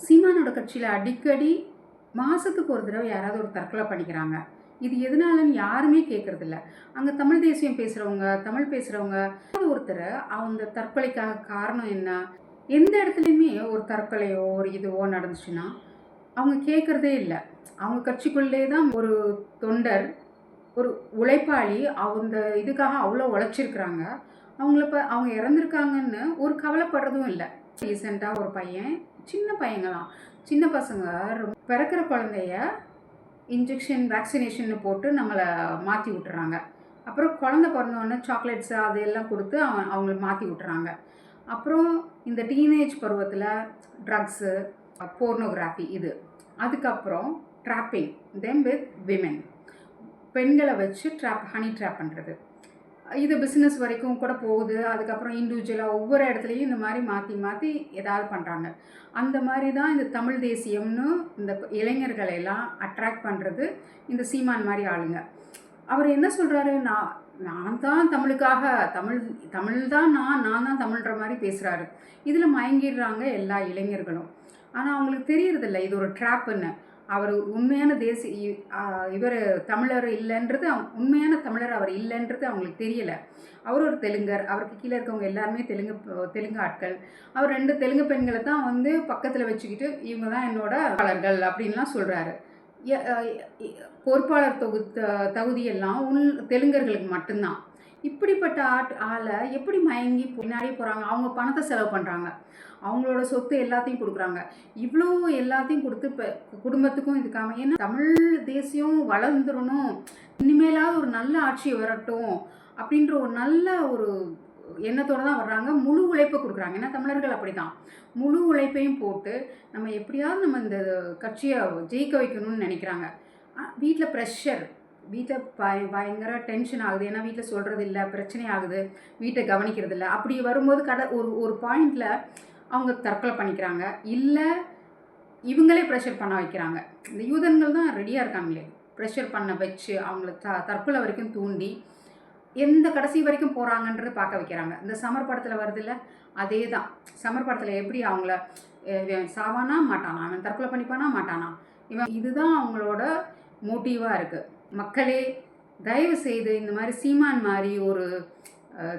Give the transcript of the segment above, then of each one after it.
சீமானோட கட்சியில் அடிக்கடி மாதத்துக்கு ஒரு தடவை யாராவது ஒரு தற்கொலை பண்ணிக்கிறாங்க. இது எதனாலன்னு யாருமே கேட்குறதில்ல. அங்கே தமிழ் தேசியம் பேசுகிறவங்க, தமிழ் பேசுகிறவங்க ஒருத்தர் அந்த தற்கொலைக்காக காரணம் என்ன, எந்த இடத்துலையுமே ஒரு தற்கொலையோ ஒரு இதுவோ நடந்துச்சுன்னா அவங்க கேட்குறதே இல்லை. அவங்க கட்சிக்குள்ளே தான் ஒரு தொண்டர், ஒரு உழைப்பாளி அந்த இதுக்காக அவ்வளோ உழைச்சிருக்கிறாங்க. அவங்க இறந்துருக்காங்கன்னு ஒரு கவலைப்படுறதும் இல்லை. ரீசெண்டாக ஒரு பையன், சின்ன பையங்களாம், சின்ன பசங்க பிறக்கிற குழந்தைய இன்ஜெக்ஷன் வேக்சினேஷன் போட்டு நம்மளை மாற்றி விட்டுறாங்க. அப்புறம் குழந்தை பிறந்தோடனே சாக்லேட்ஸு அது எல்லாம் கொடுத்து அவங்கள மாற்றி விட்டுறாங்க. அப்புறம் இந்த டீனேஜ் பருவத்தில் ட்ரக்ஸு, போர்னோகிராஃபி இது. அதுக்கப்புறம் ட்ராப்பிங் தெம் வித் விமென், பெண்களை வச்சு ஹனி ட்ராப் பண்ணுறது. இது பிஸ்னஸ் வரைக்கும் கூட போகுது. அதுக்கப்புறம் இண்டிவிஜுவலாக ஒவ்வொரு இடத்துலையும் இந்த மாதிரி மாற்றி மாற்றி ஏதாவது பண்ணுறாங்க. அந்த மாதிரி தான் இந்த தமிழ் தேசியம்னு இந்த இளைஞர்களை எல்லாம் அட்ராக்ட் பண்ணுறது இந்த சீமான் மாதிரி ஆளுங்க. அவர் என்ன சொல்கிறாரு, நான் தான் தமிழுக்காக, தமிழ் தான் நான் தான் தமிழ்ன்ற மாதிரி பேசுகிறாரு. இதில் மயங்கிடுறாங்க எல்லா இளைஞர்களும். ஆனால் அவங்களுக்கு தெரியறதில்ல இது ஒரு ட்ராப்புன்னு. அவர் உண்மையான இவர் தமிழர் இல்லைன்றது, உண்மையான தமிழர் அவர் இல்லைன்றது அவங்களுக்கு தெரியலை. அவர் ஒரு தெலுங்கர், அவருக்கு கீழே இருக்கவங்க எல்லாருமே தெலுங்கு ஆட்கள். அவர் 2 தெலுங்கு பெண்களை தான் பக்கத்தில் வச்சுக்கிட்டு இவங்க தான் என்னோட பாளர்கள் அப்படின்லாம் சொல்கிறாரு. பொறுப்பாளர் தகுதியெல்லாம் தெலுங்கர்களுக்கு மட்டும்தான். இப்படிப்பட்ட ஆளை எப்படி மயங்கி பின்னாடி போகிறாங்க? அவங்க பணத்தை செலவு பண்ணுறாங்க, அவங்களோட சொத்து எல்லாத்தையும் கொடுக்குறாங்க. இவ்வளோ எல்லாத்தையும் கொடுத்து இப்போ குடும்பத்துக்கும் இதுக்காக, ஏன்னா தமிழ் தேசியம் வளர்ந்துடணும், இனிமேலாவது ஒரு நல்ல ஆட்சி வரட்டும் அப்படின்ற ஒரு நல்ல ஒரு எண்ணத்தோடு தான் வர்றாங்க. முழு உழைப்பை கொடுக்குறாங்க. ஏன்னா தமிழர்கள் அப்படி தான், முழு உழைப்பையும் போட்டு நம்ம எப்படியாவது நம்ம இந்த கட்சியை ஜெயிக்க வைக்கணும்னு நினைக்கிறாங்க. வீட்டில் ப்ரெஷர், வீட்டில் பயங்கர டென்ஷன் ஆகுது. ஏன்னா வீட்டில் சொல்கிறது இல்லை, பிரச்சனை ஆகுது, வீட்டை கவனிக்கிறது இல்லை. அப்படி வரும்போது ஒரு பாயிண்டில் அவங்க தற்கொலை பண்ணிக்கிறாங்க, இல்லை இவங்களே ப்ரெஷர் பண்ண வைக்கிறாங்க. இந்த யூதன்கள் தான் ரெடியாக இருக்காங்களே ப்ரெஷர் பண்ண வச்சு அவங்கள தற்கொலை வரைக்கும் தூண்டி எந்த கடைசி வரைக்கும் போகிறாங்கன்றது பார்க்க வைக்கிறாங்க. இந்த சமர் படத்தில் வருதில்ல, அதே தான். சமர் படத்தில் எப்படி அவங்கள சாவானா மாட்டானா, அவன் தற்கொலை பண்ணிப்பானா மாட்டானா, இதுதான் அவங்களோட மோட்டிவாக இருக்குது. மக்களே, தயவு செய்து இந்த மாதிரி சீமான் மாதிரி ஒரு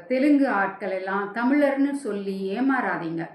தெலுங்கு ஆட்கள் எல்லாம் தமிழர்னு சொல்லி ஏமாறாதீங்க.